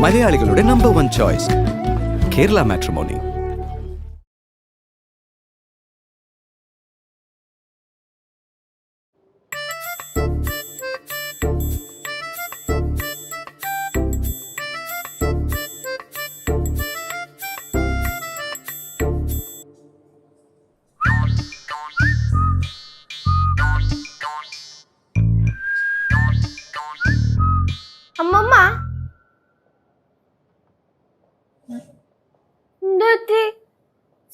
മലയാളികളുടെ number 1 choice Kerala matrimony. അമ്മമ്മ എന്താ പറ്റി?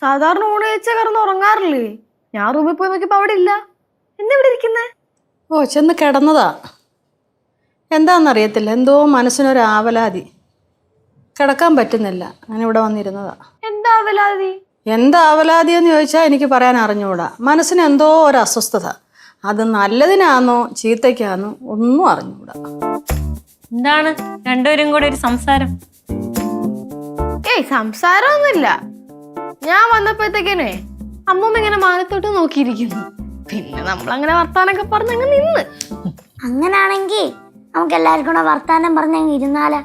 സാധാരണ ഊണ് കഴിച്ച കിടന്ന് ഉറങ്ങാറില്ലേ? ഞാൻ റൂമിൽ പോയി നോക്കിയപ്പോ അവിടെ ഇല്ല. എന്താ ഇവിടെ ഇരിക്കുന്നേ? ഓ, ചെന്ന് കിടന്നതാ. എന്താണെന്നറിയത്തില്ല, എന്തോ മനസ്സിനൊരു ആവലാതി, കിടക്കാൻ പറ്റുന്നില്ല. ഞാനിവിടെ വന്നിരുന്നതാ. എന്താ അവലാതി? എന്താ ആവലാതി എന്ന് ചോദിച്ചാൽ എനിക്ക് പറയാൻ അറിഞ്ഞുകൂടാ. മനസ്സിന് എന്തോ ഒരു അസ്വസ്ഥത. അത് നല്ലതിനാന്നോ ചീത്തയ്ക്കാന്നോ ഒന്നും അറിഞ്ഞുകൂടാ. എന്താണ് രണ്ടുപേരും കൂടെ ഒരു സംസാരം? ഏയ് സംസാരമൊന്നുമില്ല. ഞാൻ വന്നപ്പോഴത്തേക്കേ അമ്മൂമ്മ ഇങ്ങനെ മാനത്തോട്ട് നോക്കിയിരിക്കുന്നു. പിന്നെ നമ്മളങ്ങനെ വർത്താനൊക്കെ പറഞ്ഞങ്ങ് നിന്ന്. അങ്ങനാണെങ്കി നമുക്ക് എല്ലാവർക്കും കൂടെ വർത്താനം പറഞ്ഞങ്ങ് ഇരുന്നാലാ?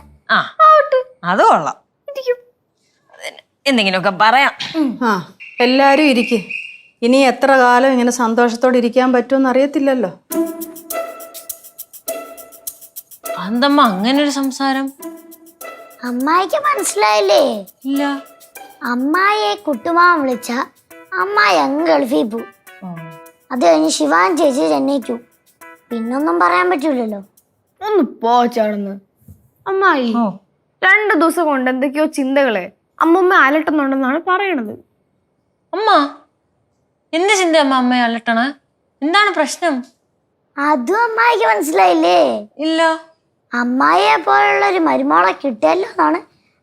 അത് കൊള്ളാം. എന്തെങ്കിലുമൊക്കെ പറയാം. ആ, എല്ലാവരും ഇരിക്കും. ഇനി എത്ര കാലം ഇങ്ങനെ സന്തോഷത്തോടെ ഇരിക്കാൻ പറ്റുമെന്ന് അറിയത്തില്ലല്ലോ. അന്തമ്മ അങ്ങനെ ഒരു സംസാരം? അമ്മായിക്ക് മനസ്സിലായില്ലേ? ഇല്ല. അമ്മായിയെ കുട്ടുമാൻ വിളിച്ച അമ്മായി അങ്ങ് ഗൾഫിൽ പോവും. അത് കഴിഞ്ഞ് ശിവാൻ ചേച്ചി ചെന്നൈക്കു. പിന്നൊന്നും പറയാൻ പറ്റൂലല്ലോ. ഒന്ന് പോച്ചാടുന്നു. അമ്മായി 2 ദിവസം കൊണ്ട് എന്തൊക്കെയോ ചിന്തകളെ അമ്മൂമ്മ അലട്ടുന്നുണ്ടെന്നാണ് പറയണത്. അമ്മ എന്ത് ചിന്ത അമ്മ അമ്മയെ അലട്ടണ? എന്താണ് പ്രശ്നം? അതും അമ്മായിക്ക് മനസ്സിലായില്ലേ? ഇല്ല. അമ്മായിയെ പോലുള്ള ഒരു മരുമോളെ കിട്ടിയല്ലോ എന്നാണ്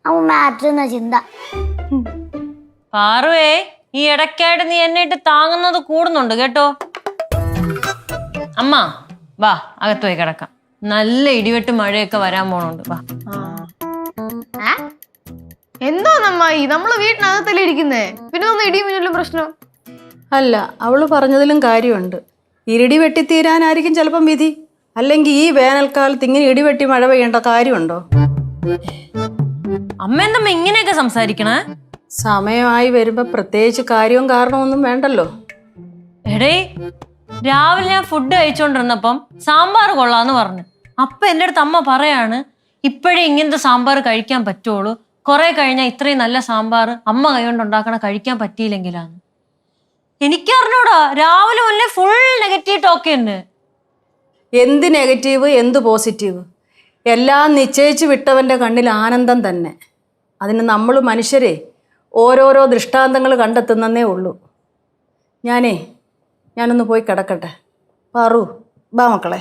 അമ്മ ആറ്റുന്ന ചിന്ത. പാറുവേ, ഈ ഇടയ്ക്കായിട്ട് നീ എന്നെ ഇട്ട് താങ്ങുന്നത് കൂടുന്നുണ്ട് കേട്ടോ. അമ്മ വാ, അകത്ത് പോയി കിടക്കാം. നല്ല ഇടിവെട്ട് മഴയൊക്കെ വരാൻ പോണുണ്ട്. വാ. എന്തോന്നമ്മായി, നമ്മള് വീട്ടിനകത്തല്ലേ ഇരിക്കുന്നേ, പിന്നെ ഒന്ന് ഇടിയും മിന്നലും പ്രശ്നം? അല്ല, അവള് പറഞ്ഞതിലും കാര്യമുണ്ട്. ഇരിടി വെട്ടിത്തീരാനായിരിക്കും ചിലപ്പം വിധി. അല്ലെങ്കിൽ ഈ വേനൽക്കാലത്ത് ഇങ്ങനെ ഇടിവെട്ടി മഴ പെയ്യേണ്ട കാര്യമുണ്ടോ? അമ്മ എന്തമ്മ ഇങ്ങനെയൊക്കെ സംസാരിക്കണേ? സമയമായി വരുമ്പോ പ്രത്യേകിച്ച് കാര്യവും കാരണമൊന്നും വേണ്ടല്ലോ. എടേ, രാവിലെ ഞാൻ ഫുഡ് കഴിച്ചോണ്ടിരുന്നപ്പം സാമ്പാർ കൊള്ളാന്ന് പറഞ്ഞു. അപ്പൊ എൻ്റെ അടുത്ത് അമ്മ പറയാണ്, ഇപ്പോഴേ ഇങ്ങനത്തെ സാമ്പാർ കഴിക്കാൻ പറ്റുള്ളൂ, കുറെ കഴിഞ്ഞാൽ ഇത്രയും നല്ല സാമ്പാർ അമ്മ കൈകൊണ്ട് ഉണ്ടാക്കണ കഴിക്കാൻ പറ്റിയില്ലെങ്കിലാന്ന്. എനിക്കറിഞ്ഞൂടാ, രാവിലെ മുന്നേ ഫുൾ നെഗറ്റീവ് ടോക്ക് തന്നെ. എന്ത് നെഗറ്റീവ് എന്ത് പോസിറ്റീവ്, എല്ലാം നിശ്ചയിച്ച് വിട്ടവൻ്റെ കണ്ണിൽ ആനന്ദം തന്നെ. അതിന് നമ്മൾ മനുഷ്യരെ ഓരോരോ ദൃഷ്ടാന്തങ്ങൾ കണ്ടെത്തുന്നേ ഉള്ളൂ. ഞാനൊന്ന് പോയി കിടക്കട്ടെ. പാറു, ബാ മക്കളെ.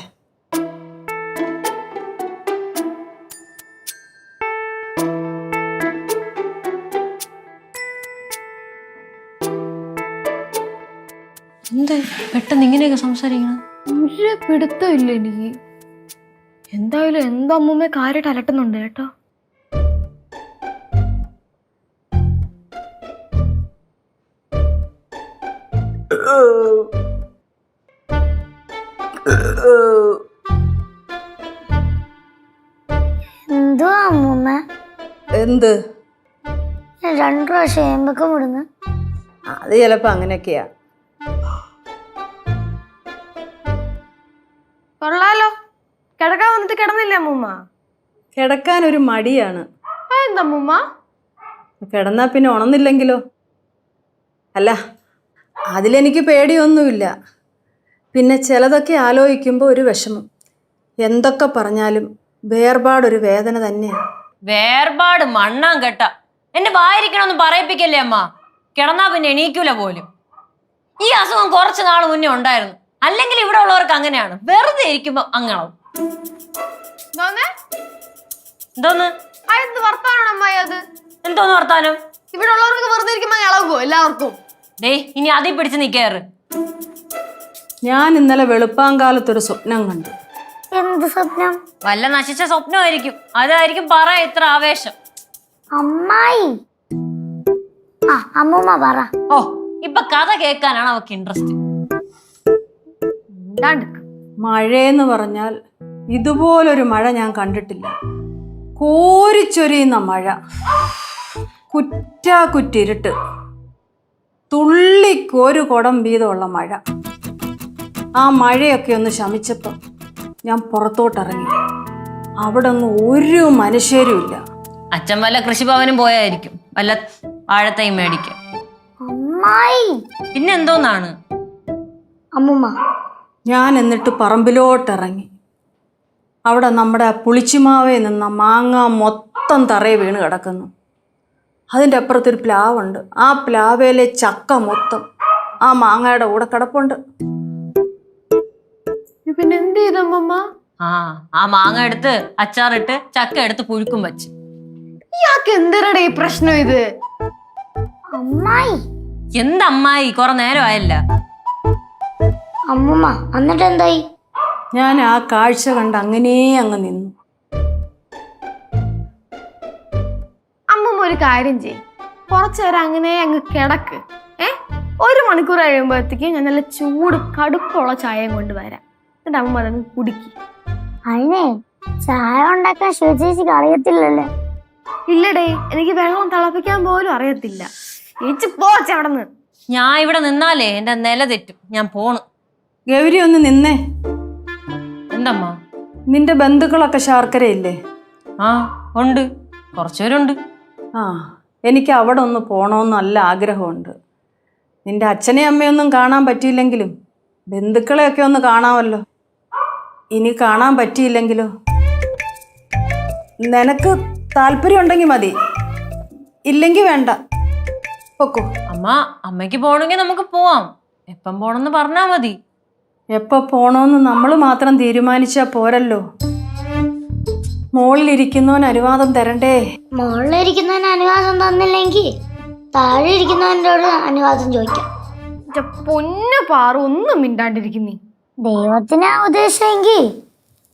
എന്ത് പെട്ടെന്ന് ഇങ്ങനെയൊക്കെ സംസാരിക്കണം? ഒരു പിടുത്തമില്ല എനിക്ക്. എന്തായാലും എന്തോ അമ്മൂമ്മ കാര്യമായിട്ട് അലട്ടുന്നുണ്ട് കേട്ടോ. എന്തോ അമ്മൂമ്മ? എന്ത്? 2 പ്രാവശ്യം ഏമ്പക്കം വിടുന്നു. അത് ചിലപ്പോൾ അങ്ങനെയൊക്കെയാ. കൊള്ളാലോ, കിടക്കാൻ വന്നിട്ട് കിടന്നില്ല അമ്മൂമ്മ? കിടക്കാനൊരു മടിയാണ്. എന്താ അമ്മൂമ്മ? കിടന്നാൽ പിന്നെ ഉണർന്നില്ലെങ്കിലോ? അല്ല, അതിലെനിക്ക് പേടിയൊന്നുമില്ല. പിന്നെ ചിലതൊക്കെ ആലോചിക്കുമ്പോൾ ഒരു വിഷമം. എന്തൊക്കെ പറഞ്ഞാലും വേർപാടൊരു വേദന തന്നെയാണ്. വേർപാട് മണ്ണാൻ കേട്ട എന്നെ വായിരിക്കണമെന്ന് പറയിപ്പിക്കല്ലേ അമ്മ. കിടന്നാ പിന്നെ എണീക്കൂല പോലും. ഈ അസുഖം കുറച്ച് നാൾ മുന്നേ ഉണ്ടായിരുന്നു. അല്ലെങ്കിൽ ഇവിടെ ഉള്ളവർക്ക് അങ്ങനെയാണ്, വെറുതെ ഇരിക്കുമ്പോ അങ്ങാവും. എന്തോന്ന് വർത്താനം അമ്മായി? അത് എന്തോന്ന് വർത്താനം? ഇവിടെ ഉള്ളവർക്ക് വെറുതെ ഇരിക്കുമ്പോ ഇളകുമോ എല്ലാവർക്കും? ഡേയ്, ഇനി അതിൽ പിടിച്ച് നിൽക്കാറ്. ഞാൻ ഇന്നലെ വെളുപ്പാങ്കാലത്തൊരു സ്വപ്നം കണ്ടു. എന്ത് സ്വപ്നം? വല്ല നശിച്ച സ്വപ്നമായിരിക്കും. അതായിരിക്കും പറയാ ഇത്ര ആവേശം. അമ്മായി, അമ്മൂമ്മ പറ. ഓ, ഇപ്പൊ കഥ കേൾക്കാനാണ് അവർക്ക് ഇൻട്രസ്റ്റ്. മഴയെന്ന് പറഞ്ഞാൽ ഇതുപോലൊരു മഴ ഞാൻ കണ്ടിട്ടില്ല. കോരിച്ചൊരിയുന്ന മഴ, കുറ്റാകുറ്റിരുട്ട്, തുള്ളിക്കൊരു കുടം വീതമുള്ള മഴ. ആ മഴയൊക്കെ ഒന്ന് ശമിച്ചപ്പോൾ ഞാൻ പുറത്തോട്ടിറങ്ങി. അവിടെ ഒന്നും ഒരു മനുഷ്യരും ഇല്ല. അച്ഛൻ വല്ല കൃഷിഭവനും പോയായിരിക്കും, വല്ല വാഴത്തൈയും മേടിക്കും. അമ്മായി. പിന്നെ എന്തോന്നാണ്? അമ്മുമ്മ. ഞാൻ എന്നിട്ട് പറമ്പിലോട്ടിറങ്ങി. അവിടെ നമ്മുടെ പുളിച്ചിമാവേ നിന്ന മാങ്ങ മൊത്തം തറയെ വീണ് കിടക്കുന്നു. അതിൻ്റെ അപ്പുറത്തൊരു പ്ലാവുണ്ട്. ആ പ്ലാവയിലെ ചക്ക മൊത്തം ആ മാങ്ങയുടെ കൂടെ കിടപ്പുണ്ട്. പിന്നെ എന്ത് ചെയ്തമ്മ? ആ മാങ്ങ എടുത്ത് അച്ചാറിട്ട് ചക്ക എടുത്ത് പുഴുക്കും വച്ച്. ഇയാൾക്ക് എന്തിനടെ ഈ പ്രശ്നം ഇത്? അമ്മായി. എന്തമ്മായി, കുറെ നേരം ആയല്ല. അമ്മുമ്മ എന്നിട്ട് എന്തായി? ഞാൻ ആ കാഴ്ച കണ്ട് അങ്ങനെ അങ്ങ് നിന്നു. അമ്മമ്മ ഒരു കാര്യം ചെയ്യും, കുറച്ചേരം അങ്ങനെ അങ്ങ് കിടക്ക്. 1 മണിക്കൂർ കഴിയുമ്പോഴത്തേക്കും ഞാൻ നല്ല ചൂട് കടുപ്പുള്ള ചായയും കൊണ്ടുവരാം. എന്നിട്ട് അമ്മമ്മ അതങ്ങ് കുടിക്കി. അതിനെ ചായ ഉണ്ടാക്കാൻ ശിവചേച്ചിക്ക് അറിയത്തില്ലല്ലേ? ഇല്ലടേ, എനിക്ക് വെള്ളം തിളപ്പിക്കാൻ പോലും അറിയത്തില്ല. ചേച്ചി പോച്ച അവിടെ നിന്ന്. ഞാൻ ഇവിടെ നിന്നാലേ എന്റെ നില തെറ്റും. ഞാൻ പോണു. ഗൗരി ഒന്ന് നിന്നേ. എന്തമ്മ? നിന്റെ ബന്ധുക്കളൊക്കെ ശർക്കരയില്ലേ? ആ ഉണ്ട്, കുറച്ചുപേരുണ്ട്. ആ, എനിക്ക് അവിടെ ഒന്ന് പോകണമെന്ന് നല്ല ആഗ്രഹമുണ്ട്. നിന്റെ അച്ഛനെയും അമ്മയൊന്നും കാണാൻ പറ്റിയില്ലെങ്കിലും ബന്ധുക്കളെയൊക്കെ ഒന്ന് കാണാമല്ലോ. ഇനി കാണാൻ പറ്റിയില്ലെങ്കിലോ? നിനക്ക് താല്പര്യം ഉണ്ടെങ്കിൽ മതി, ഇല്ലെങ്കിൽ വേണ്ട, പൊക്കോ. അമ്മയ്ക്ക് പോണെങ്കിൽ നമുക്ക് പോവാം. എപ്പം പോണെന്ന് പറഞ്ഞാ മതി. എപ്പോൾ പോകണമെന്ന് നമ്മൾ മാത്രം തീരുമാനിച്ചാൽ പോരല്ലോ. മുകളിലിരിക്കുന്നവൻ അനുവാദം തരണ്ടേ? മുകളിലിരിക്കുന്നവന് അനുവാദം തന്നില്ലെങ്കിൽ താഴെ ഇരിക്കുന്നവനോട് അനുവാദം ചോദിക്കാം. പൊന്നു പാറു, ഒന്നും മിണ്ടാണ്ടിരിക്കുന്നീ. ദൈവത്തിനാ ഉദ്ദേശമെങ്കിൽ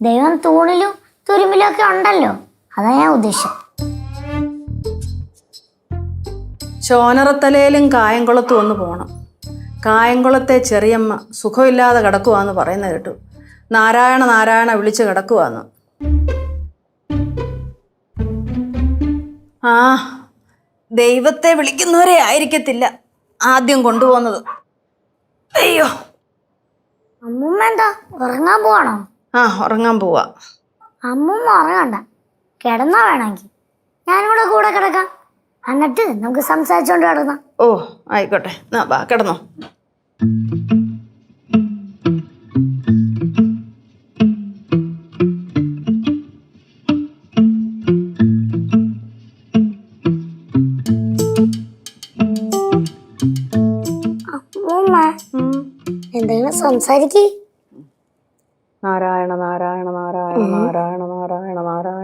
ദൈവം തൂണിലും തുരുമ്പിലും ഒക്കെ ഉണ്ടല്ലോ, അതാ ഞാൻ ഉദ്ദേശം. ചോനറത്തലയിലും കായംകുളത്തും ഒന്ന് പോകണം. കായംകുളത്തെ ചെറിയമ്മ സുഖമില്ലാതെ കിടക്കുവാന്ന് പറയുന്നത് കേട്ടു. നാരായണ നാരായണ വിളിച്ച് കിടക്കുവാന്ന്. ആ, ദൈവത്തെ വിളിക്കുന്നവരെ ആയിരിക്കത്തില്ല ആദ്യം കൊണ്ടുപോകുന്നത്. അയ്യോ, അമ്മൂമ്മ എന്താ ഉറങ്ങാൻ പോവാണോ? ആ, ഉറങ്ങാൻ പോവാ. അമ്മൂമ്മ ഉറങ്ങണ്ട, കിടന്നാ വേണമെങ്കിൽ ഞാനും കൂടെ കിടക്കാം. എന്നിട്ട് നമുക്ക് സംസാരിച്ചോണ്ട് കിടന്നാം. ഓ ആയിക്കോട്ടെ, എന്നാ വാ കിടന്നോ. അമ്മൂമ്മ എന്തെങ്കിലും സംസാരിക്കേ. നാരായണ നാരായണ നാരായണ നാരായണ നാരായണ നാരായണ